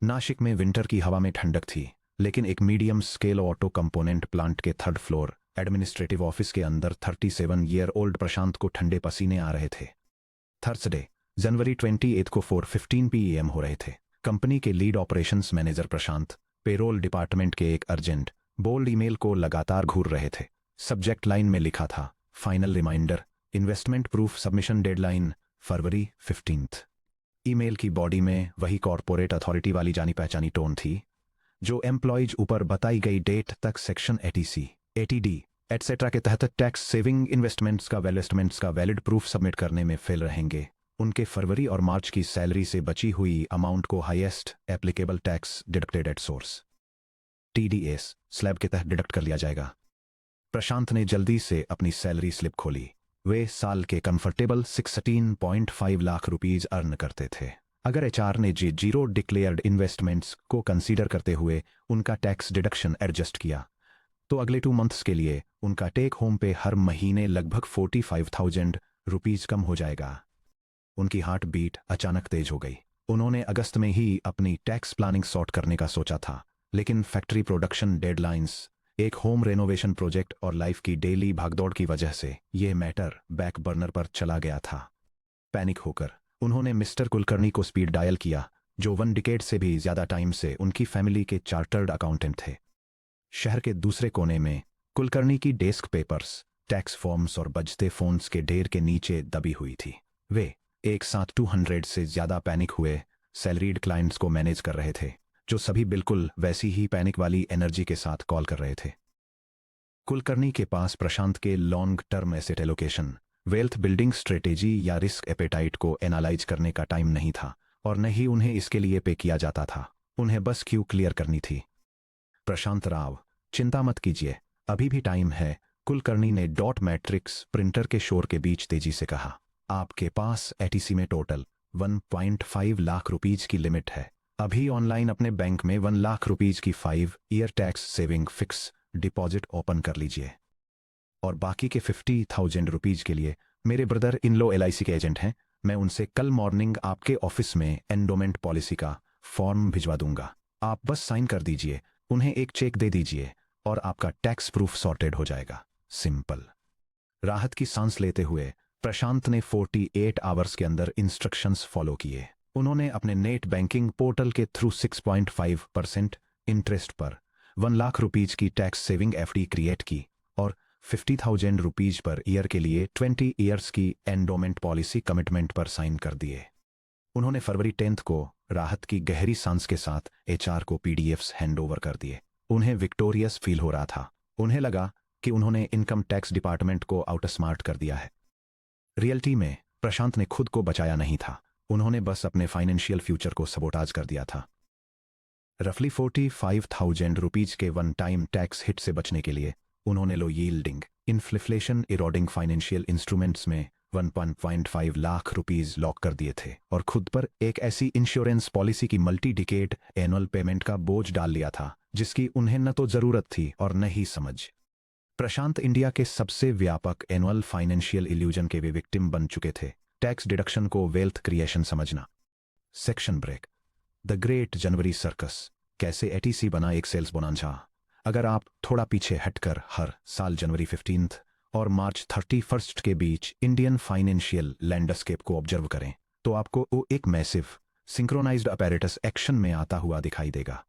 नासिक में विंटर की हवा में ठंडक थी, लेकिन एक medium scale auto component plant के थर्ड फ्लोर एडमिनिस्ट्रेटिव ऑफिस के अंदर 37 ईयर ओल्ड प्रशांत को ठंडे पसीने आ रहे थे। थर्सडे जनवरी 28 को 4:15 PM हो रहे थे। कंपनी के लीड ऑपरेशंस मैनेजर प्रशांत पेरोल डिपार्टमेंट के एक अर्जेंट बोल्ड ईमेल को लगातार घूर रहे थे। सब्जेक्ट लाइन में लिखा था, final reminder, investment proof submission deadline February 15। Email की बॉडी में वही कॉर्पोरेट अथॉरिटी वाली जानी पहचानी टोन थी जो एम्प्लॉयज ऊपर बताई गई डेट तक सेक्शन एटीसी, एटीडी एटसेट्रा के तहत टैक्स सेविंग इन्वेस्टमेंट्स का वैलिड प्रूफ सबमिट करने में फेल रहेंगे। उनके फरवरी और मार्च की सैलरी से बची हुई अमाउंट को highest applicable tax deducted at source TDS slab के तहत डिडक्ट कर लिया जाएगा। प्रशांत ने जल्दी से अपनी सैलरी स्लिप खोली। वे साल के कंफर्टेबल 16.5 लाख रुपीज अर्न करते थे। अगर HR ने जीरो डिक्लेयर्ड इन्वेस्टमेंट्स को कंसीडर करते हुए उनका टैक्स डिडक्शन एडजस्ट किया तो अगले 2 मंथ्स के लिए उनका टेक होम पे हर महीने लगभग 45,000 रुपीज कम हो जाएगा। उनकी हार्ट बीट अचानक तेज हो गई। उन्होंने अगस्त में ही अपनी टैक्स प्लानिंग सॉर्ट करने का सोचा था, लेकिन फैक्ट्री प्रोडक्शन डेडलाइंस, एक होम रेनोवेशन प्रोजेक्ट और लाइफ की डेली भागदौड़ की वजह से यह मैटर बैक बर्नर पर चला गया था। पैनिक होकर उन्होंने मिस्टर कुलकर्णी को स्पीड डायल किया, जो 1 डिकेड से भी ज्यादा टाइम से उनकी फैमिली के चार्टर्ड अकाउंटेंट थे। शहर के दूसरे कोने में कुलकर्णी की डेस्क पेपर्स, टैक्स फॉर्म्स और बजते फोन्स के ढेर के नीचे दबी हुई थी। वे एक साथ 200 से ज्यादा पैनिक हुए सैलरीड क्लाइंट्स को मैनेज कर रहे थे, जो सभी बिल्कुल वैसी ही पैनिक वाली एनर्जी के साथ कॉल कर रहे थे। कुलकर्णी के पास प्रशांत के long term asset allocation, wealth building strategy या रिस्क एपेटाइट को एनालाइज करने का टाइम नहीं था, और न ही उन्हें इसके लिए पे किया जाता था। उन्हें बस क्यू क्लियर करनी थी। प्रशांत राव, चिंता मत कीजिए, अभी भी टाइम है, कुलकर्णी ने डॉट मैट्रिक्स प्रिंटर के शोर के बीच तेजी से कहा। आपके पास एटीसी में टोटल 1.5 लाख रुपीज की लिमिट है। अभी ऑनलाइन अपने बैंक में 1 लाख रुपीज की 5 year tax saving fix deposit open कर लीजिए, और बाकी के 50,000 रुपीज के लिए मेरे ब्रदर इन लो LIC के एजेंट हैं। मैं उनसे कल मॉर्निंग आपके ऑफिस में एंडोमेंट पॉलिसी का फॉर्म भिजवा दूंगा। आप बस साइन कर दीजिए, उन्हें एक चेक दे दीजिए और आपका टैक्स प्रूफ सॉर्टेड हो जाएगा। सिंपल। राहत की सांस लेते हुए प्रशांत ने 48 आवर्स के अंदर इंस्ट्रक्शंस फॉलो किए। उन्होंने अपने नेट बैंकिंग पोर्टल के थ्रू 6.5% इंटरेस्ट पर 1 लाख रुपीज की टैक्स सेविंग FD क्रिएट की और 50,000 रुपीज पर ईयर के लिए 20 ईयर्स की एंडोमेंट पॉलिसी कमिटमेंट पर साइन कर दिए। उन्होंने फरवरी 10 को राहत की गहरी सांस के साथ HR को PDFs हैंडओवर कर दिए। उन्हें विक्टोरियस फील हो रहा था। उन्हें लगा कि उन्होंने इनकम टैक्स डिपार्टमेंट को आउटस्मार्ट कर दिया है। रियलिटी में प्रशांत ने खुद को बचाया नहीं था, उन्होंने बस अपने फाइनेंशियल फ्यूचर को सबोटाज कर दिया था। रफली 45,000 रुपीज के 1 टाइम टैक्स हिट से बचने के लिए उन्होंने low yielding inflation eroding financial instruments में 1.5 लाख रुपीज लॉक कर दिए थे और खुद पर एक ऐसी इंश्योरेंस पॉलिसी की मल्टी डिकेड एनुअल पेमेंट का बोझ डाल लिया था जिसकी उन्हें न तो जरूरत थी और न ही समझ। प्रशांत इंडिया के सबसे व्यापक एनुअल फाइनेंशियल इल्यूजन के वे विक्टिम बन चुके थे। टैक्स डिडक्शन को वेल्थ क्रिएशन समझना। Section break. The great January circus. कैसे एटीसी बना एक सेल्स बोनांजा। अगर आप थोड़ा पीछे हटकर हर साल जनवरी 15 और मार्च 31 के बीच इंडियन फाइनेंशियल लैंडस्केप को ऑब्जर्व करें तो आपको वो एक मैसिव सिंक्रोनाइज्ड अपैरेटस एक्शन में आता हुआ दिखाई देगा।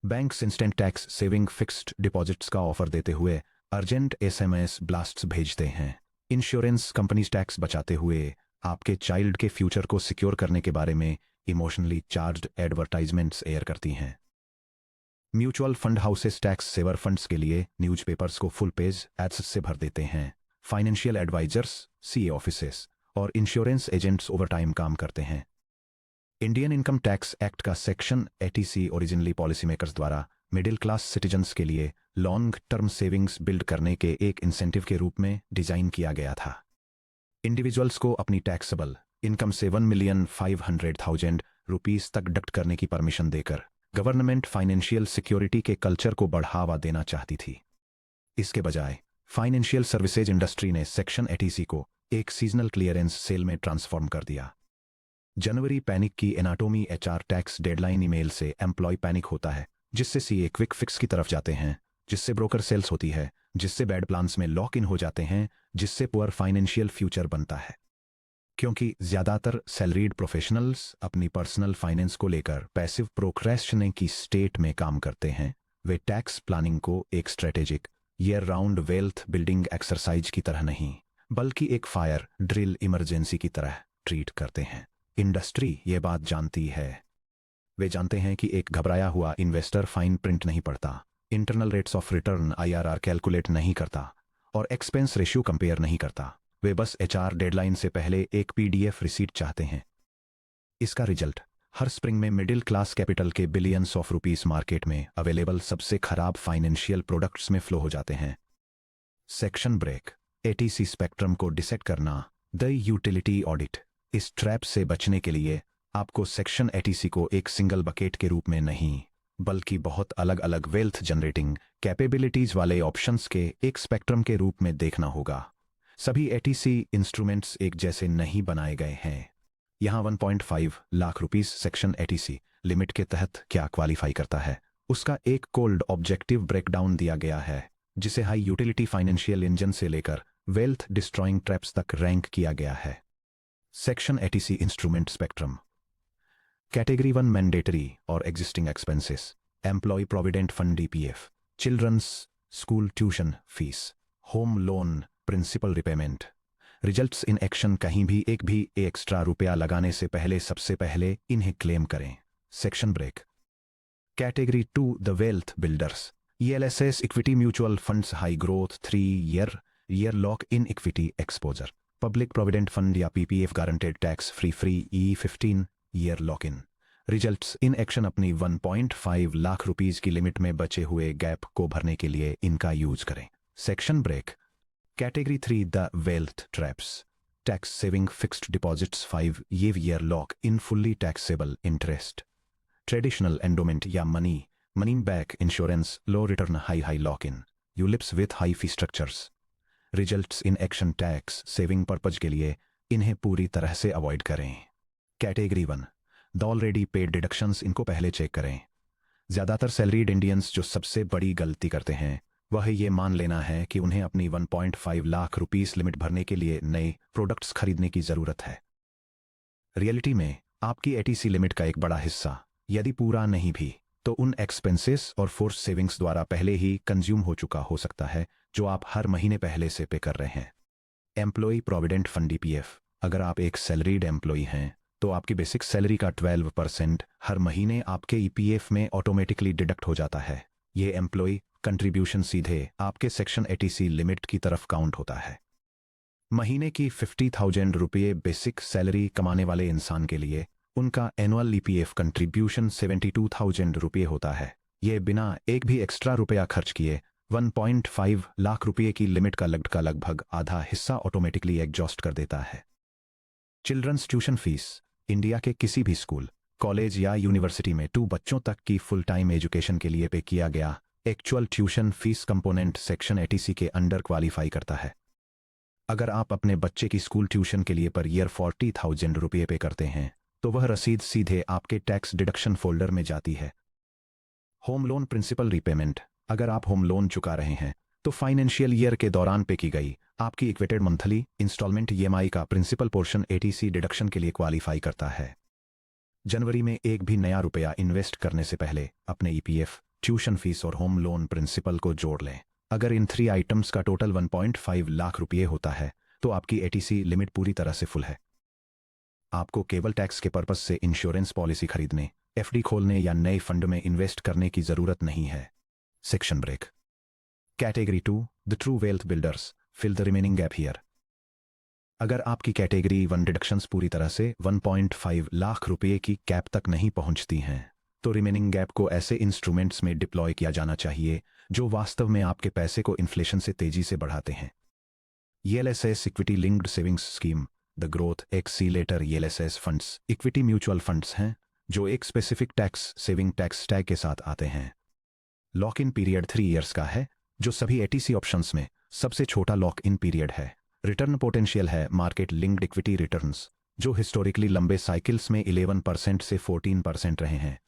Banks instant tax saving fixed deposits का ऑफर देते हुए अर्जेंट SMS ब्लास्ट्स भेजते हैं। इंश्योरेंस कंपनीज टैक्स बचाते हुए आपके चाइल्ड के फ्यूचर को सिक्योर करने के बारे में इमोशनली चार्ज्ड एडवर्टाइजमेंट्स एयर करती हैं। Mutual fund houses tax saver funds के लिए न्यूज़पेपर्स को फुल पेज एड्स से भर देते हैं। फाइनेंशियल एडवाइजर्स, CA ऑफिसेस और इंश्योरेंस एजेंट्स ओवरटाइम काम करते हैं। इंडियन इनकम टैक्स एक्ट का section 80C originally policy makers द्वारा मिडिल क्लास सिटीजन्स के लिए लॉन्ग टर्म सेविंग्स बिल्ड करने के एक इंसेंटिव के रूप में डिजाइन किया गया था। इंडिविजुअल्स को अपनी टैक्सेबल इनकम से 1,500,000 रुपीस तक डिडक्ट करने की परमिशन देकर गवर्नमेंट फाइनेंशियल सिक्योरिटी के कल्चर को बढ़ावा देना चाहती थी। इसके बजाय फाइनेंशियल सर्विसेज इंडस्ट्री ने सेक्शन 80C को एक सीजनल क्लियरेंस सेल में ट्रांसफॉर्म कर दिया। जनवरी पैनिक की anatomy. HR tax deadline email से एम्प्लॉय पैनिक होता है, जिससे सीए क्विक फिक्स की तरफ जाते हैं, जिससे ब्रोकर सेल्स होती है, जिससे बैड प्लान्स में लॉक इन हो जाते हैं, जिससे पुअर फाइनेंशियल फ्यूचर बनता है। क्योंकि ज्यादातर सैलरीड प्रोफेशनल्स अपनी पर्सनल फाइनेंस को लेकर पैसिव प्रोक्रेस्टिनेशन की स्टेट में काम करते हैं, वे टैक्स प्लानिंग को एक strategic year round wealth building exercise की तरह नहीं, बल्कि एक फायर ड्रिल इमरजेंसी की तरह ट्रीट करते हैं। इंडस्ट्री ये बात जानती है। वे जानते हैं कि एक घबराया हुआ इन्वेस्टर फाइन प्रिंट नहीं पढ़ता, internal rates of return IRR calculate नहीं करता और एक्सपेंस रेशियो कंपेयर नहीं करता। वे बस एचआर डेडलाइन से पहले एक पीडीएफ रिसीट चाहते हैं। इसका रिजल्ट हर स्प्रिंग में मिडिल क्लास कैपिटल के बिलियंस ऑफ रुपीस मार्केट में अवेलेबल सबसे खराब फाइनेंशियल प्रोडक्ट्स में फ्लो हो जाते हैं। Section break. एटीसी स्पेक्ट्रम को डिसेक्ट करना। The utility audit. इस ट्रैप से बचने के लिए आपको सेक्शन एटीसी को एक सिंगल बकेट के रूप में नहीं, बल्कि बहुत अलग अलग वेल्थ जनरेटिंग कैपेबिलिटीज वाले ऑप्शंस के एक स्पेक्ट्रम के रूप में देखना होगा। सभी एटीसी इंस्ट्रूमेंट्स एक जैसे नहीं बनाए गए हैं। यहां 1.5 lakh rupees section eighty C limit के तहत क्या क्वालिफाई करता है, उसका एक कोल्ड ऑब्जेक्टिव ब्रेकडाउन दिया गया है, जिसे हाई यूटिलिटी फाइनेंशियल इंजन से लेकर वेल्थ डिस्ट्रॉइंग ट्रैप्स तक रैंक किया गया है। Section ATC instrument spectrum. Category 1 mandatory और existing expenses, employ provident fund DPF, children's school tuition fees, home loan principal repayment. Results in action. कहीं भी एक भी एक्स्ट्रा रुपया लगाने से पहले सबसे पहले इन्हें क्लेम करें। Section break. Category 2 the wealth builders, ELSS equity mutual funds, high growth 3 year lock in equity exposure, public provident fund या पीपीएफ गारंटेड टैक्स फ्री ई15 year lock in. Results in action. अपनी 1.5 lakh rupees की limit में बचे हुए gap को भरने के लिए इनका यूज करें। Section break. Category 3 the wealth traps, tax saving fixed deposits 5 year lock in fully taxable interest, traditional endowment या money back insurance, low return high lock in, ULIPs with high fee structures. Results in action. Tax saving purpose के लिए इन्हें पूरी तरह से avoid करें। Category 1 the already paid deductions, इनको पहले चेक करें। ज्यादातर सैलरीड इंडियंस जो सबसे बड़ी गलती करते हैं वह ये मान लेना है कि उन्हें अपनी 1.5 लाख रुपीस लिमिट भरने के लिए नए प्रोडक्ट्स खरीदने की जरूरत है। रियलिटी में आपकी एटीसी लिमिट का एक बड़ा हिस्सा, यदि पूरा नहीं भी, तो उन एक्सपेंसेस और फोर्स सेविंग्स द्वारा पहले ही कंज्यूम हो चुका हो सकता है जो आप हर महीने पहले से पे कर रहे हैं। Employee provident fund DPF. अगर आप एक सैलरीड एम्प्लॉय हैं तो आपकी बेसिक सैलरी का 12% हर महीने आपके ईपीएफ में ऑटोमेटिकली डिडक्ट हो जाता है। ये एम्प्लॉय कंट्रीब्यूशन सीधे आपके सेक्शन एटीसी लिमिट की तरफ काउंट होता है। महीने की 50,000 रुपये बेसिक सैलरी कमाने वाले इंसान के लिए उनका एनुअल ईपीएफ कंट्रीब्यूशन 72,000 रुपये होता है। ये बिना एक भी एक्स्ट्रा रुपया खर्च किए 1.5 लाख रुपये की लिमिट का लगभग आधा हिस्सा ऑटोमेटिकली एग्जॉस्ट कर देता है। Children's tuition fees. इंडिया के किसी भी स्कूल, कॉलेज या यूनिवर्सिटी में 2 बच्चों तक की फुल टाइम एजुकेशन के लिए पे किया गया actual tuition fees component section eighty C के अंडर क्वालिफाई करता है। अगर आप अपने बच्चे की स्कूल ट्यूशन के लिए पर ईयर 40,000 रुपये पे करते हैं तो वह रसीद सीधे आपके टैक्स डिडक्शन फोल्डर में जाती है। Home loan principal repayment. अगर आप होम लोन चुका रहे हैं तो फाइनेंशियल ईयर के दौरान पे की गई आपकी इक्वेटेड मंथली इंस्टॉलमेंट ईएमआई का प्रिंसिपल पोर्शन एटीसी डिडक्शन के लिए क्वालिफाई करता है। जनवरी में एक भी नया रुपया इन्वेस्ट करने से पहले अपने ईपीएफ, ट्यूशन फीस और होम लोन प्रिंसिपल को जोड़ लें। अगर इन 3 आइटम्स का टोटल 1.5 लाख रुपये होता है तो आपकी एटीसी लिमिट पूरी तरह से फुल है। आपको केवल टैक्स के पर्पस से इंश्योरेंस पॉलिसी खरीदने, एफडी खोलने या नए फंड में इन्वेस्ट करने की जरूरत नहीं है। Section break. Category 2 the true wealth builders, fill the remaining gap here. अगर आपकी कैटेगरी 1 डिडक्शंस पूरी तरह से 1.5 लाख रुपये की कैप तक नहीं पहुंचती हैं तो रिमेनिंग गैप को ऐसे इंस्ट्रूमेंट्स में डिप्लॉय किया जाना चाहिए जो वास्तव में आपके पैसे को इन्फ्लेशन से तेजी से बढ़ाते हैं। ELSS equity linked savings scheme, the growth accelerator. ELSS funds equity mutual funds हैं जो एक specific tax saving tax tag के साथ आते हैं। लॉक इन पीरियड 3 ईयर्स का है, जो सभी एटीसी ऑप्शंस में सबसे छोटा लॉक इन पीरियड है। रिटर्न पोटेंशियल है मार्केट लिंक्ड इक्विटी रिटर्न्स, जो हिस्टोरिकली लंबे साइकिल्स में 11% से 14% रहे हैं।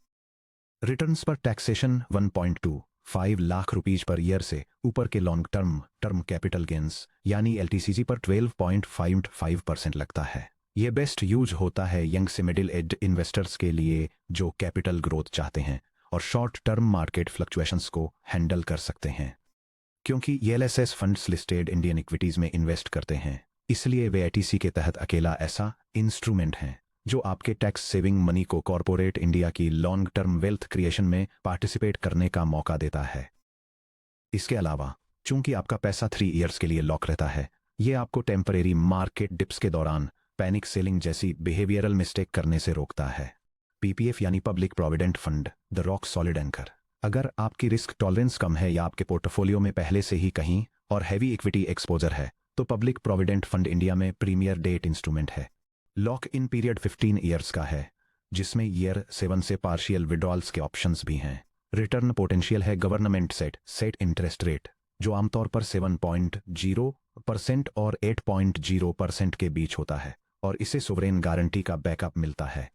रिटर्न्स पर taxation 1.25 lakh rupees per year से ऊपर के लॉन्ग टर्म कैपिटल गेन्स यानी एलटीसीजी पर 12.55% लगता है। यह बेस्ट यूज होता है यंग से मिडिल एज इन्वेस्टर्स के लिए जो कैपिटल ग्रोथ चाहते हैं और शॉर्ट टर्म मार्केट फ्लक्चुएशंस को हैंडल कर सकते हैं। क्योंकि LSS funds listed Indian equities में इन्वेस्ट करते हैं, इसलिए वे एटीसी के तहत अकेला ऐसा इंस्ट्रूमेंट हैं जो आपके टैक्स सेविंग मनी को कॉर्पोरेट इंडिया की लॉन्ग टर्म वेल्थ क्रिएशन में पार्टिसिपेट करने का मौका देता है। इसके अलावा चूंकि आपका पैसा 3 इयर्स के लिए लॉक रहता है, यह आपको टेम्परेरी मार्केट डिप्स के दौरान पैनिक सेलिंग जैसी बिहेवियरल मिस्टेक करने से रोकता है। पीपीएफ यानी public provident fund, the rock solid anchor. अगर आपकी रिस्क टॉलरेंस कम है या आपके पोर्टफोलियो में पहले से ही कहीं और हैवी इक्विटी एक्सपोजर है, तो पब्लिक प्रोविडेंट फंड इंडिया में प्रीमियर डेट इंस्ट्रूमेंट है। लॉक इन पीरियड 15 इयर्स का है, जिसमें ईयर 7 से पार्शियल विड्रॉल्स के ऑप्शंस भी हैं। रिटर्न पोटेंशियल है गवर्नमेंट सेट इंटरेस्ट रेट, जो आमतौर पर 7.0% और 8.0% के बीच होता है और इसे सोवरेन गारंटी का बैकअप मिलता है।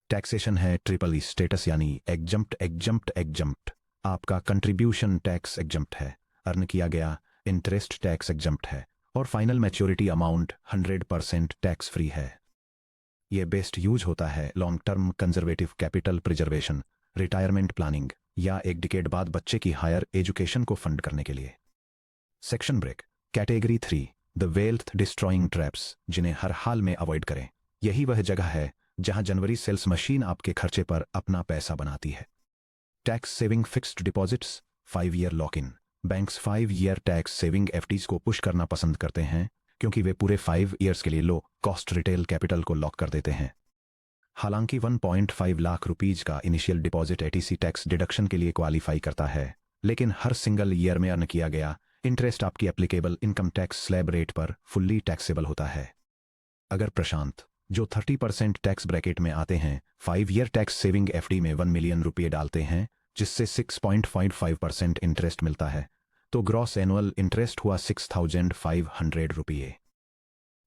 टैक्सेशन है ट्रिपल ई स्टेटस यानी एग्जम्प्ट। आपका कंट्रीब्यूशन टैक्स एग्जम्प्ट है, अर्न किया गया इंटरेस्ट टैक्स एग्जम्प्ट है और final maturity amount 100% tax free है। यह बेस्ट यूज होता है long term conservative capital preservation, retirement planning या एक डिकेड बाद बच्चे की हायर एजुकेशन को फंड करने के लिए। Section break. Category 3, the wealth destroying traps, जिन्हें हर हाल में अवॉइड करें। यही वह जगह है जहां जनवरी सेल्स मशीन आपके खर्चे पर अपना पैसा बनाती है। Tax saving fixed deposits, 5 year lock इन। Banks 5 year tax saving FDs को पुश करना पसंद करते हैं क्योंकि वे पूरे 5 ईयर्स के लिए लो कॉस्ट रिटेल कैपिटल को लॉक कर देते हैं। हालांकि 1.5 लाख रुपीज का initial deposit eighty C tax deduction के लिए क्वालिफाई करता है, लेकिन हर सिंगल ईयर में अर्न किया गया इंटरेस्ट आपकी applicable income tax slab rate पर फुल्ली टैक्सेबल होता है। अगर प्रशांत, जो 30% टैक्स ब्रैकेट में आते हैं, 5 ईयर टैक्स सेविंग एफडी में 1 मिलियन रुपये डालते हैं जिससे 6.55% इंटरेस्ट मिलता है, तो ग्रॉस एनुअल इंटरेस्ट हुआ 6,500 रुपये।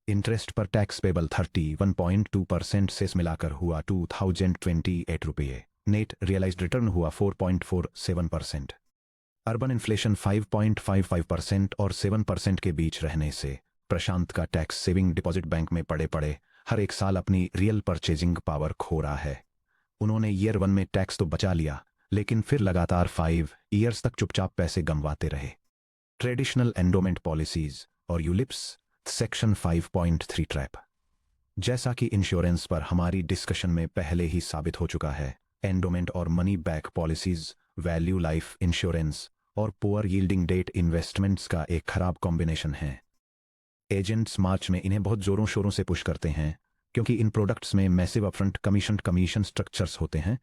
इंटरेस्ट पर टैक्स पेबल 31.2% से मिलाकर हुआ 2,028 रुपये। नेट रियलाइज्ड रिटर्न हुआ 4.47%। अर्बन इन्फ्लेशन 5.55% और 7% के बीच रहने से प्रशांत का टैक्स सेविंग डिपॉजिट बैंक में पड़े हर एक साल अपनी रियल परचेजिंग पावर खो रहा है। उन्होंने ईयर 1 में टैक्स तो बचा लिया, लेकिन फिर लगातार 5 ईयर्स तक चुपचाप पैसे गंवाते रहे। ट्रेडिशनल एंडोमेंट पॉलिसीज और यूलिप्स, सेक्शन 5.3 ट्रैप। जैसा कि इंश्योरेंस पर हमारी डिस्कशन में पहले ही साबित हो चुका है, एंडोमेंट और money back policies value life insurance और पुअर यील्डिंग डेट इन्वेस्टमेंट्स का एक खराब कॉम्बिनेशन है। एजेंट्स मार्च में इन्हें बहुत जोरों शोरों से पुश करते हैं क्योंकि इन प्रोडक्ट्स में मैसिव अपफ्रंट कमीशन स्ट्रक्चर्स होते हैं।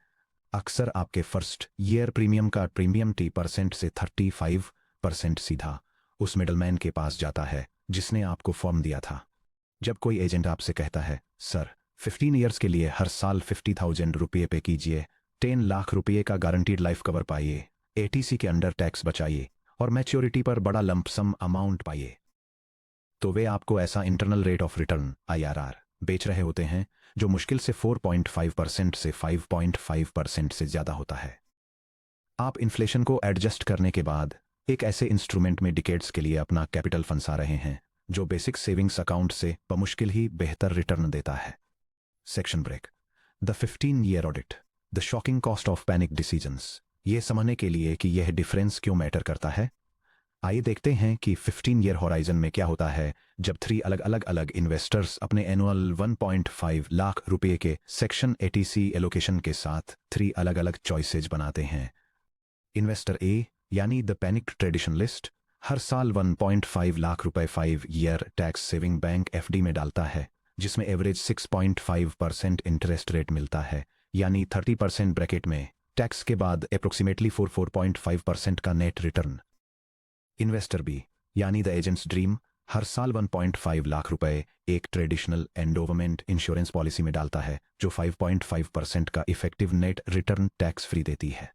अक्सर आपके फर्स्ट ईयर प्रीमियम का प्रीमियम 10% से 35% सीधा उस मिडलमैन के पास जाता है जिसने आपको फॉर्म दिया था। जब कोई एजेंट आपसे कहता है, सर 15 ईयर्स के लिए हर साल 50,000 रुपये पे कीजिए, 10 लाख रुपये का गारंटीड लाइफ कवर पाइए, एटीसी के अंडर टैक्स बचाइए और मैच्योरिटी पर बड़ा लंपसम अमाउंट पाइए, तो वे आपको ऐसा internal rate of return IRR बेच रहे होते हैं जो मुश्किल से 4.5% से 5.5% से ज्यादा होता है। आप इन्फ्लेशन को एडजस्ट करने के बाद एक ऐसे इंस्ट्रूमेंट में डिकेड्स के लिए अपना कैपिटल फंसा रहे हैं जो बेसिक सेविंग्स अकाउंट से बमुश्किल ही बेहतर रिटर्न देता है। Section break. The 15 year audit, the shocking cost of panic decisions. ये समझने के लिए कि यह डिफरेंस क्यों मैटर करता है, आइए देखते हैं कि 15 ईयर होराइजन में क्या होता है जब 3 अलग इन्वेस्टर्स अपने एनुअल 1.5 लाख रुपए के सेक्शन एटीसी एलोकेशन के साथ 3 अलग चॉइसेज बनाते हैं। इन्वेस्टर ए यानी द पैनिक ट्रेडिशनलिस्ट हर साल 1.5 लाख रुपए 5 year tax saving bank FD में डालता है, जिसमें एवरेज 6.5% इंटरेस्ट रेट मिलता है, यानी 30% ब्रैकेट में टैक्स के बाद अप्रोक्सीमेटली 4.5% का नेट रिटर्न। इन्वेस्टर बी यानी द एजेंट्स ड्रीम हर साल 1.5 लाख रुपए एक ट्रेडिशनल एंडोवमेंट इंश्योरेंस पॉलिसी में डालता है जो 5.5% का effective net return tax free देती है।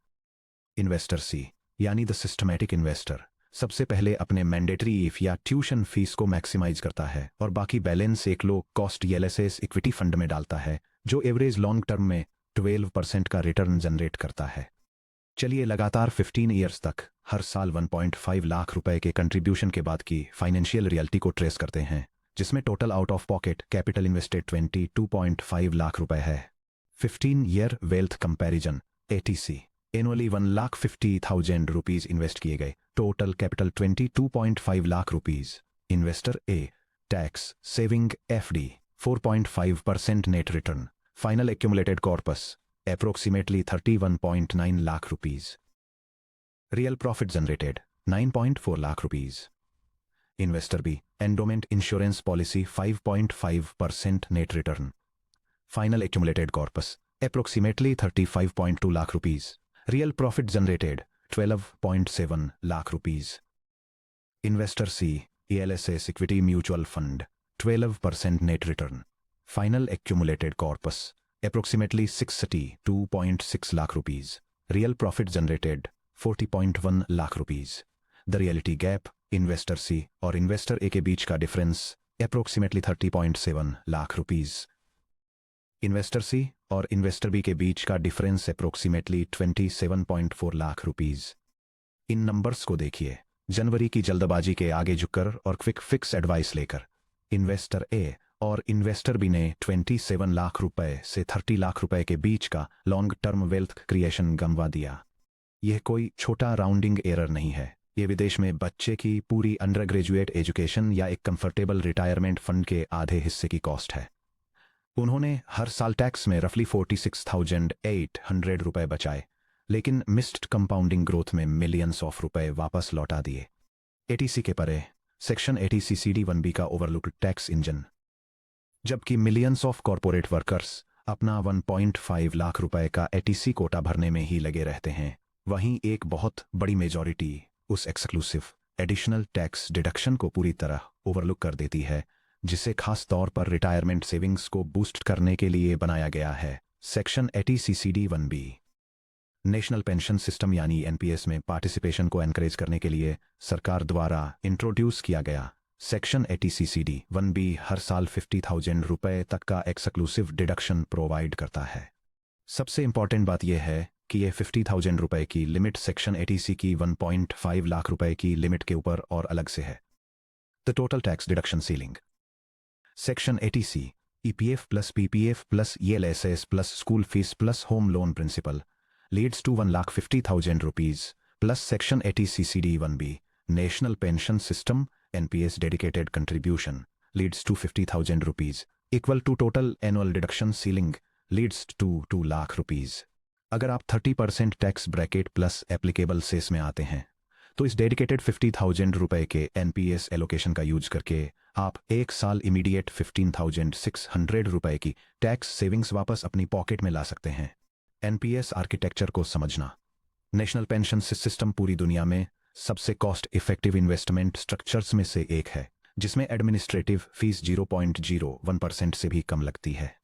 इन्वेस्टर सी यानी द सिस्टमैटिक इन्वेस्टर सबसे पहले अपने मैंडेटरी ईफ या ट्यूशन फीस को मैक्सिमाइज करता है और बाकी बैलेंस एक low cost LSS equity fund में डालता है जो एवरेज लॉन्ग टर्म में 12% का रिटर्न जनरेट करता है। चलिए लगातार 15 ईयर्स तक हर साल 1.5 लाख रुपए के कंट्रीब्यूशन के बाद की फाइनेंशियल रियलिटी को ट्रेस करते हैं, जिसमें total out of pocket capital invested 22.5 lakh रुपए है। 15 year wealth comparison ATC annually 1,50,000 rupees invest किए गए, total capital 22.5 lakh rupees. Investor A tax saving FD 4.5% net return, final accumulated corpus approximately 31.9 lakh rupees. Real profit generated 9.4 lakh rupees. Investor B endowment insurance policy 5.5% net return, final accumulated corpus approximately 35.2 lakh rupees. Real profit generated 12.7 lakh rupees. Investor C ELSS equity mutual fund 12% net return, final accumulated corpus approximately 62.6 lakh rupees. Real profit generated 40.1 lakh rupees. The reality gap investor C और investor A के बीच का difference approximately 30.7 lakh rupees. Investor C और investor B के बीच का difference approximately 27.4 lakh rupees. इन numbers को देखिए, जनवरी की जल्दबाजी के आगे झुककर और क्विक फिक्स एडवाइस लेकर इन्वेस्टर ए और इन्वेस्टर बी ने 27 लाख रुपए से 30 लाख रुपए के बीच का लॉन्ग टर्म वेल्थ क्रिएशन गंवा दिया। यह कोई छोटा राउंडिंग एरर नहीं है, ये विदेश में बच्चे की पूरी अंडर ग्रेजुएट एजुकेशन या एक कंफर्टेबल रिटायरमेंट फंड के आधे हिस्से की कॉस्ट है। उन्होंने हर साल टैक्स में रफली 46,800 रुपए बचाए, लेकिन मिस्ड कंपाउंडिंग ग्रोथ में मिलियंस ऑफ रुपए वापस लौटा दिए। ATC के परे सेक्शन 80 CD1B का ओवरलुक्ड टैक्स इंजन। जबकि मिलियंस ऑफ कॉरपोरेट वर्कर्स अपना 1.5 लाख रुपए का ATC कोटा भरने में ही लगे रहते हैं, वहीं एक बहुत बड़ी मेजॉरिटी उस एक्सक्लूसिव एडिशनल टैक्स डिडक्शन को पूरी तरह ओवरलुक कर देती है, जिसे खास तौर पर रिटायरमेंट सेविंग्स को बूस्ट करने के लिए बनाया गया है। Section 80 CD1B national pension system यानी NPS में पार्टिसिपेशन को एनकरेज करने के लिए सरकार द्वारा इंट्रोड्यूस किया गया। सेक्शन 80 CD1B हर साल 50,000 रुपए तक का एक्सक्लूसिव डिडक्शन प्रोवाइड करता है। सबसे इंपॉर्टेंट बात यह है कि यह 50,000 रुपए की लिमिट सेक्शन 80 की 1.5 लाख रुपए की लिमिट के ऊपर और अलग से है। The total tax deduction ceiling section 80 EPF plus PPF plus ELSS plus school fees plus home loan principal leads to 1,50,000 rupees plus section 80 CD1B national pension system NPS dedicated contribution leads to 50,000 rupees equal to total annual deduction ceiling leads to 2 lakh rupees. अगर आप 30% tax bracket plus applicable cess में आते हैं तो इस dedicated 50,000 रुपए के NPS allocation का यूज करके आप एक साल इमीडिएट 15,600 रुपए की टैक्स सेविंग्स वापस अपनी पॉकेट में ला सकते हैं। NPS आर्किटेक्चर को समझना। नेशनल पेंशन सिस्टम पूरी दुनिया में सबसे कॉस्ट इफेक्टिव इन्वेस्टमेंट स्ट्रक्चर्स में से एक है, जिसमें एडमिनिस्ट्रेटिव फीस 0.01% से भी कम लगती है।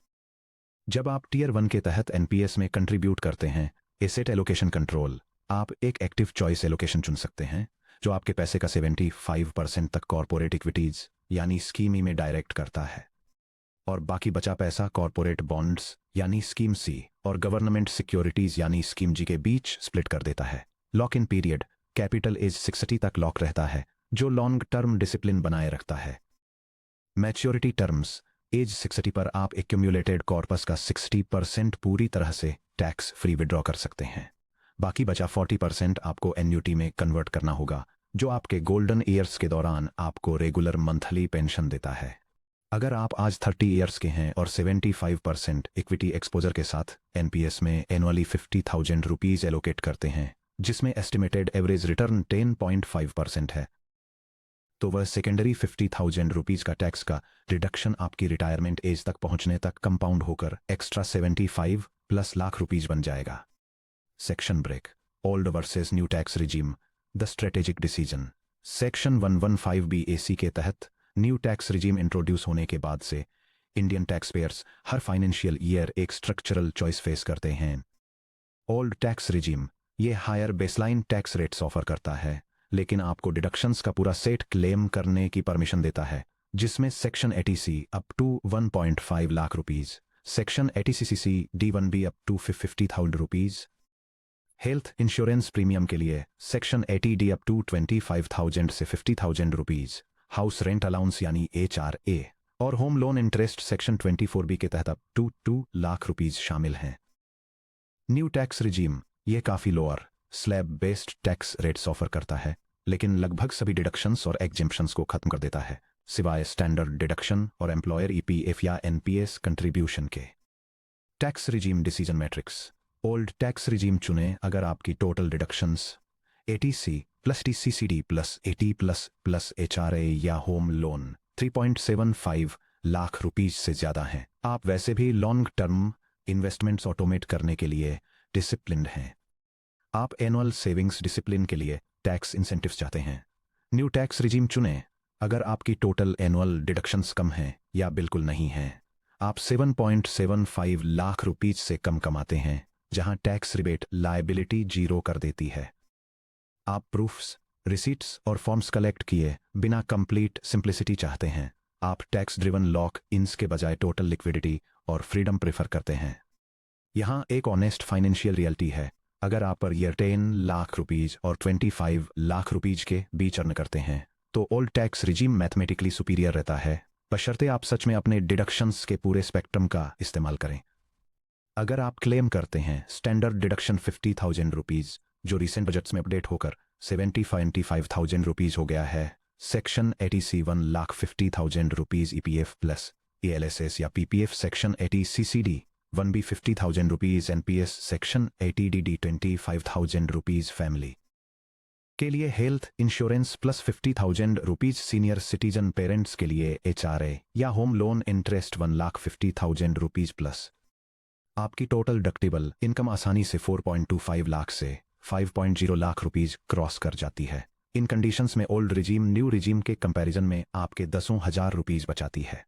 जब आप टियर 1 के तहत NPS में कंट्रीब्यूट करते हैं एसेट एलोकेशन कंट्रोल, आप एक एक्टिव चॉइस एलोकेशन चुन सकते हैं जो आपके पैसे का 75% तक कॉर्पोरेट इक्विटीज यानी स्कीम ई में डायरेक्ट करता है और बाकी बचा पैसा कॉर्पोरेट बॉन्ड्स यानी स्कीम C और गवर्नमेंट सिक्योरिटीज यानी स्कीम G के बीच स्प्लिट कर देता है। Lock in period capital age 60 तक लॉक रहता है, जो लॉन्ग टर्म डिसिप्लिन बनाए रखता है। मैच्योरिटी टर्म्स एज 60 पर आप एक्यूमुलेटेड कॉर्पस का 60% पूरी तरह से टैक्स फ्री विड्रॉ कर सकते हैं। बाकी बचा 40% आपको एन्युटी में कन्वर्ट करना होगा, जो आपके गोल्डन ईयर्स के दौरान आपको रेगुलर मंथली पेंशन देता है। अगर आप आज 30 ईयर्स के हैं और 75% इक्विटी एक्सपोजर के साथ NPS में एनुअली 50,000 रुपीज एलोकेट करते हैं, जिसमें एस्टिमेटेड एवरेज रिटर्न 10.5% है, तो वह सेकेंडरी 50,000 रुपीज का टैक्स का रिडक्शन आपकी रिटायरमेंट एज तक पहुंचने तक कंपाउंड होकर एक्स्ट्रा 75+ लाख रुपीज बन जाएगा। Section break old versus new tax regime the strategic decision. Section 115B के तहत न्यू टैक्स रिजीम इंट्रोड्यूस होने के बाद से इंडियन टैक्स पेयर्स हर फाइनेंशियल ईयर एक स्ट्रक्चरल चॉइस फेस करते हैं। ओल्ड टैक्स रिजीम ये higher baseline tax rates offer करता है, लेकिन आपको डिडक्शंस का पूरा सेट क्लेम करने की परमिशन देता है, जिसमें section 80C up to 1.5 lakh rupees, section 80CCC D1B up to 50,000 rupees. Health insurance premium के लिए सेक्शन 80D अप टू 25,000 से 50,000 रुपीज, हाउस रेंट अलाउंस यानी HRA और home loan interest section 24B के तहत अप टू 2 लाख रुपीज शामिल हैं। New tax regime ये काफ़ी lower slab based tax rates offer करता है, लेकिन लगभग सभी डिडक्शंस और एग्जेम्पशंस को खत्म कर देता है, सिवाय स्टैंडर्ड डिडक्शन और एम्प्लॉयर EPF या NPS कंट्रीब्यूशन के। Tax regime decision matrix old tax regime चुनें अगर आपकी total deductions 80C plus TCCD plus 80 plus HRA या होम लोन 3.75 लाख रुपीज से ज़्यादा हैं। आप वैसे भी लॉन्ग टर्म इन्वेस्टमेंट्स ऑटोमेट करने के लिए डिसिप्लिन्ड हैं। आप एनुअल सेविंग्स डिसिप्लिन के लिए टैक्स इंसेंटिव्स चाहते हैं। न्यू टैक्स रिजीम चुनें अगर आपकी टोटल एनुअल डिडक्शंस कम हैं या बिल्कुल नहीं हैं। आप 7.75 लाख रुपीज से कम कमाते हैं, जहां टैक्स रिबेट लायबिलिटी 0 कर देती है। आप प्रूफ्स, रिसीट्स और फॉर्म्स कलेक्ट किए बिना कंप्लीट सिंप्लिसिटी चाहते हैं। आप टैक्स ड्रिवन लॉक इन्स के बजाय टोटल लिक्विडिटी और फ्रीडम प्रेफर करते हैं। यहाँ एक ऑनेस्ट फाइनेंशियल रियलिटी है, अगर आप पर ईयर 10 लाख रुपीज और 25 लाख रुपीज के बीच अर्न करते हैं तो old tax regime mathematically superior रहता है, बशर्ते आप सच में अपने डिडक्शंस के पूरे स्पेक्ट्रम का इस्तेमाल करें। अगर आप क्लेम करते हैं स्टैंडर्ड डिडक्शन 50,000 रुपीज, जो रिसेंट बजट्स में अपडेट होकर 75,000 रुपीज हो गया है, section 80C 1,50,000 rupees EPF plus ALSS या PPF section 80CCD 1B 50,000 rupees, NPS section 80DD 25,000 rupees family के लिए health insurance plus 50,000 rupees, senior citizen parents के लिए HRA या home loan interest 1,50,000 rupees plus. आपकी टोटल डिडक्टेबल इनकम आसानी से 4.25 लाख से 5.0 लाख रुपीज क्रॉस कर जाती है। इन कंडीशंस में ओल्ड रिजीम न्यू रिजीम के कंपैरिजन में आपके दसों हजार रुपीज बचाती है।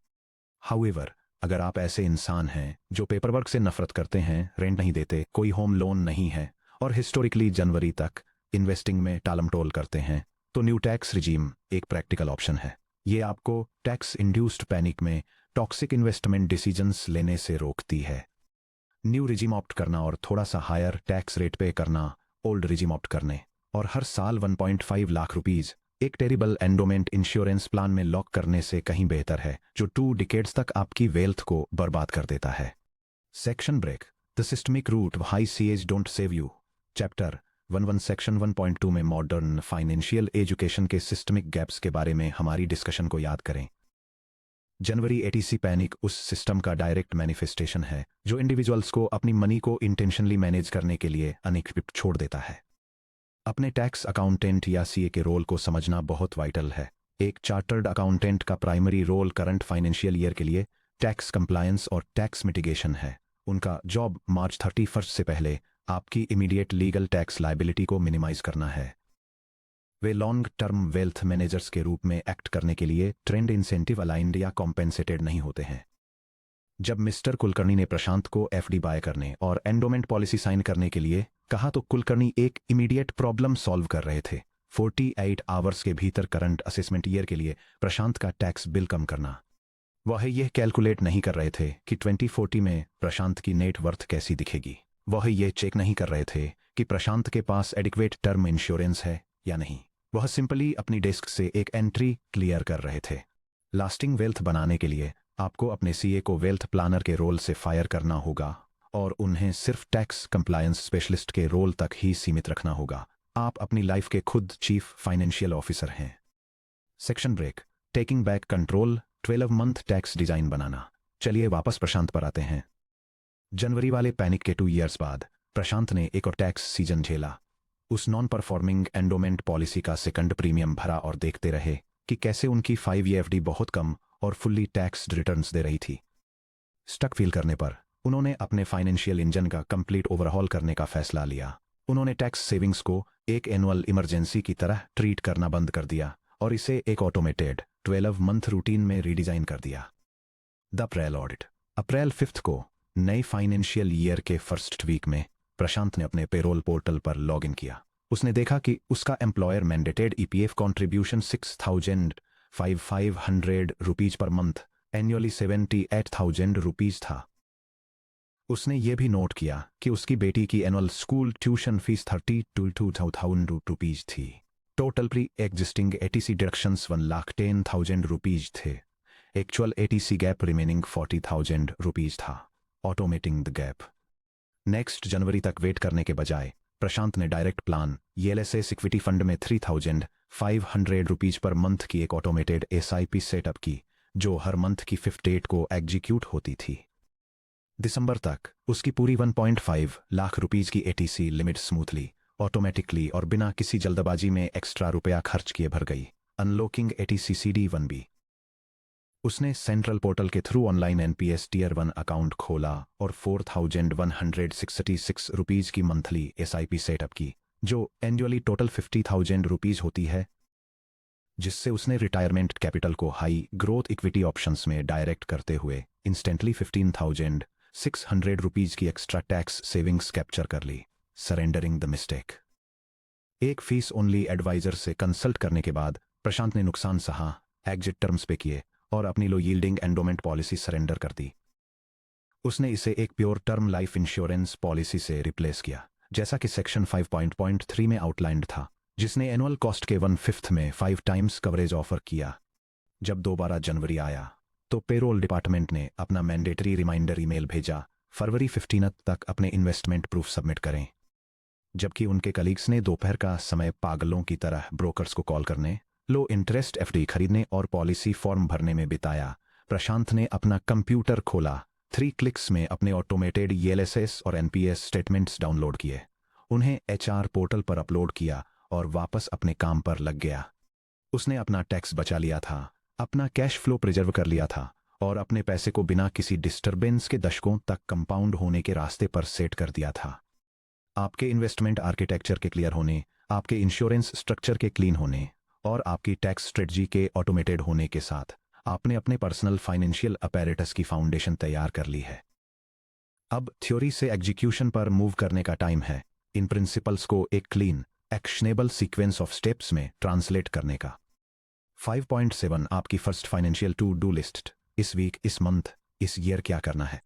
हाउएवर, अगर आप ऐसे इंसान हैं जो पेपरवर्क से नफरत करते हैं, रेंट नहीं देते, कोई होम लोन नहीं है और हिस्टोरिकली जनवरी तक इन्वेस्टिंग में टालमटोल करते हैं, तो न्यू टैक्स रिजीम एक प्रैक्टिकल ऑप्शन है। ये आपको टैक्स इंड्यूस्ड पैनिक में टॉक्सिक इन्वेस्टमेंट डिसीजंस लेने से रोकती है। न्यू रिजीम ऑप्ट करना और थोड़ा सा हायर टैक्स रेट पे करना ओल्ड रिजीम ऑप्ट करने और हर साल 1.5 लाख रुपीज एक टेरिबल एंडोमेंट इंश्योरेंस प्लान में लॉक करने से कहीं बेहतर है, जो 2 डिकेड्स तक आपकी वेल्थ को बर्बाद कर देता है। Section break the systemic root why CAs don't save you. Chapter 11 section 1.2 में मॉडर्न फाइनेंशियल एजुकेशन के सिस्टमिक गैप्स के बारे में हमारी डिस्कशन को याद करें। जनवरी 80C पैनिक उस सिस्टम का डायरेक्ट मैनिफेस्टेशन है जो इंडिविजुअल्स को अपनी मनी को इंटेंशनली मैनेज करने के लिए अनइक्विप्ड छोड़ देता है। अपने टैक्स अकाउंटेंट या CA के रोल को समझना बहुत वाइटल है। एक चार्टर्ड अकाउंटेंट का primary role current financial year के लिए टैक्स कंप्लायंस और टैक्स मिटिगेशन है। उनका जॉब मार्च 31 से पहले आपकी इमीडिएट लीगल टैक्स लायबिलिटी को मिनिमाइज करना है। वे लॉन्ग टर्म वेल्थ मैनेजर्स के रूप में एक्ट करने के लिए ट्रेंड इंसेंटिव अलाइंड या कॉम्पेंसेटेड नहीं होते हैं। जब मिस्टर कुलकर्णी ने प्रशांत को FD बाय करने और एंडोमेंट पॉलिसी साइन करने के लिए कहा तो कुलकर्णी एक इमीडिएट प्रॉब्लम सॉल्व कर रहे थे, 48 आवर्स के भीतर करंट असेसमेंट ईयर के लिए प्रशांत का टैक्स बिल कम करना। वह यह कैलकुलेट नहीं कर रहे थे कि 2040 में प्रशांत की नेट वर्थ कैसी दिखेगी। वह यह चेक नहीं कर रहे थे कि प्रशांत के पास एडिक्वेट टर्म इंश्योरेंस है या नहीं। वह सिंपली अपनी डेस्क से एक एंट्री क्लियर कर रहे थे। लास्टिंग वेल्थ बनाने के लिए आपको अपने CA को वेल्थ प्लानर के रोल से फायर करना होगा और उन्हें सिर्फ टैक्स कंप्लायंस स्पेशलिस्ट के रोल तक ही सीमित रखना होगा। आप अपनी लाइफ के खुद चीफ फाइनेंशियल ऑफिसर हैं। Section break taking back control 12 month tax design बनाना। चलिए वापस प्रशांत पर आते हैं। जनवरी वाले पैनिक के 2 इयर्स बाद प्रशांत ने एक और टैक्स सीजन झेला। उस नॉन परफॉर्मिंग एंडोमेंट पॉलिसी का सेकंड प्रीमियम भरा और देखते रहे कि कैसे उनकी 5 year FD बहुत कम और फुल्ली टैक्स रिटर्न्स दे रही थी। स्टक फील करने पर उन्होंने अपने फाइनेंशियल इंजन का कंप्लीट ओवरहॉल करने का फैसला लिया। उन्होंने टैक्स सेविंग्स को एक एनुअल इमरजेंसी की तरह ट्रीट करना बंद कर दिया और इसे एक ऑटोमेटेड 12 मंथ रूटीन में रीडिजाइन कर दिया। द अप्रैल ऑडिट अप्रैल 5 को नई फाइनेंशियल ईयर के फर्स्ट वीक में प्रशांत ने अपने पेरोल पोर्टल पर लॉग इन किया। उसने देखा कि उसका employer mandated EPF contribution 6,500 rupees per month annually 78,000 rupees था। उसने ये भी नोट किया कि उसकी बेटी की annual school tuition fees 32,000 rupees थी। Total pre existing ATC deductions 1,10,000 rupees थे। Actual ATC gap remaining 40,000 rupees था। Automating the gap. नेक्स्ट जनवरी तक वेट करने के बजाय प्रशांत ने direct plan ELSS equity fund में 3,500 रुपीज पर मंथ की एक ऑटोमेटेड एसआईपी सेटअप की, जो हर मंथ की 5th डेट को एग्जीक्यूट होती थी। दिसंबर तक उसकी पूरी 1.5 लाख रुपीज की एटीसी लिमिट स्मूथली, ऑटोमेटिकली और बिना किसी जल्दबाजी में एक्स्ट्रा रुपया खर्च किए भर गई। Unlocking eighty C CD1B। उसने सेंट्रल पोर्टल के through online NPS tier 1 account खोला और 4,166 रुपीज की मंथली एसआईपी सेटअप की, जो एनुअली टोटल 50,000 रुपीज होती है, जिससे उसने रिटायरमेंट कैपिटल को हाई ग्रोथ इक्विटी ऑप्शंस में डायरेक्ट करते हुए इंस्टेंटली 15,600 रुपीज की एक्स्ट्रा टैक्स सेविंग्स कैप्चर कर ली। Surrendering the mistake. एक फीस ओनली एडवाइजर से कंसल्ट करने के बाद प्रशांत ने नुकसान सहा, एग्जिट टर्म्स पे किए और अपनी लो यील्डिंग एंडोमेंट पॉलिसी सरेंडर कर दी। उसने इसे एक pure term life insurance policy से रिप्लेस किया, जैसा कि सेक्शन 5.3 में आउटलाइंड था, जिसने एनुअल कॉस्ट के 1/5 में 5 टाइम्स कवरेज ऑफर किया। जब दोबारा जनवरी आया तो पेरोल डिपार्टमेंट ने अपना मैंडेटरी रिमाइंडर ईमेल भेजा, फरवरी 15 तक अपने इन्वेस्टमेंट प्रूफ सबमिट करें। जबकि उनके कलीग्स ने दोपहर का समय पागलों की तरह ब्रोकर्स को कॉल करने, लो इंटरेस्ट एफडी खरीदने और पॉलिसी फॉर्म भरने में बिताया, प्रशांत ने अपना कंप्यूटर खोला, 3 क्लिक्स में अपने ऑटोमेटेड ईएलएसएस और एनपीएस स्टेटमेंट्स डाउनलोड किए, उन्हें एचआर पोर्टल पर अपलोड किया और वापस अपने काम पर लग गया। उसने अपना टैक्स बचा लिया था, अपना कैश फ्लो प्रिजर्व कर लिया था और अपने पैसे को बिना किसी डिस्टरबेंस के दशकों तक कंपाउंड होने के रास्ते पर सेट कर दिया था। आपके इन्वेस्टमेंट आर्किटेक्चर के क्लियर होने, आपके इंश्योरेंस स्ट्रक्चर के क्लीन होने और आपकी टैक्स स्ट्रेटजी के ऑटोमेटेड होने के साथ आपने अपने पर्सनल फाइनेंशियल अपैरेटस की फाउंडेशन तैयार कर ली है। अब थ्योरी से एग्जीक्यूशन पर मूव करने का टाइम है, इन प्रिंसिपल्स को एक clean actionable sequence of steps में ट्रांसलेट करने का। 5.7 आपकी first financial to do list. इस वीक, इस मंथ, इस ईयर क्या करना है।